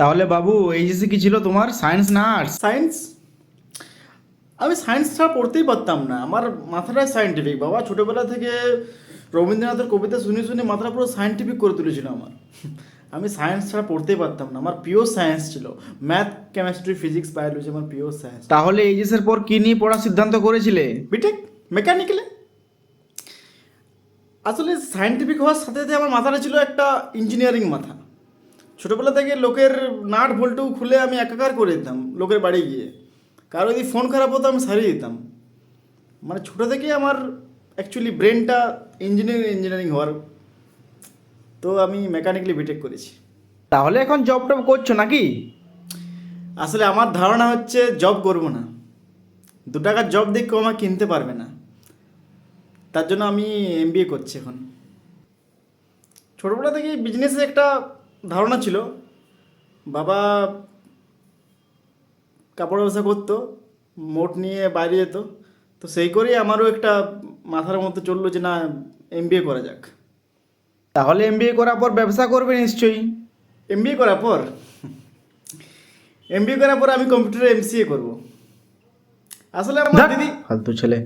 তাহলে বাবু এইচএসসি কি ছিল তোমার, সায়েন্স না আর্টস? সায়েন্স? আমি সায়েন্স ছাড়া পড়তেই পারতাম না, আমার মাথাটাই সায়েন্টিফিক বাবা। ছোটোবেলা থেকে রবীন্দ্রনাথের কবিতা শুনে শুনে মাথাটা পুরো সায়েন্টিফিক করে তুলেছিল আমার। আমি সায়েন্স ছাড়া পড়তেই পারতাম না, আমার পিওর সায়েন্স ছিল। ম্যাথ, কেমিস্ট্রি, ফিজিক্স, বায়োলজি আমার পিওর সায়েন্স। তাহলে এইচএস এর পর কি নিয়ে পড়ার সিদ্ধান্ত করেছিলে? বিটেক মেকানিক্যালে। আসলে সায়েন্টিফিক হওয়ার সাথে সাথে আমার মাথাটা ছিল একটা ইঞ্জিনিয়ারিং মাথা। ছোটোবেলা থেকে লোকের নাট বল্টু খুলে আমি একাকার করে দিতাম লোকের বাড়ি গিয়ে। কারো যদি ফোন খারাপ হতো আমি সারিয়ে দিতাম। মানে ছোটো থেকেই আমার অ্যাকচুয়ালি ব্রেনটা ইঞ্জিনিয়ারিং হওয়ার। তো আমি মেকানিক্যালি বিটেক করেছি। তাহলে এখন জব টব করছো নাকি? আসলে আমার ধারণা হচ্ছে জব করবো না, 2 টাকার জব দিয়ে কেউ আমাকে কিনতে পারবে না। তার জন্য আমি এমবিএ করছি এখন। ছোটোবেলা থেকেই বিজনেসে একটা ধারণা ছিল। বাবা কাপড় ব্যবসা করতো, মোট নিয়ে বাইরে যেত। তো সেই করেই আমারও একটা মাথার মধ্যে চললো যে না, এমবিএ করা যাক। তাহলে এমবিএ করার পর ব্যবসা করবে নিশ্চয়ই। এমবিএ করার পর এমবিএ করার পর আমি কম্পিউটারে এমসিএ করব। আসলে আমার ধ্যাৎ, দিদি ফালতু ছেলে।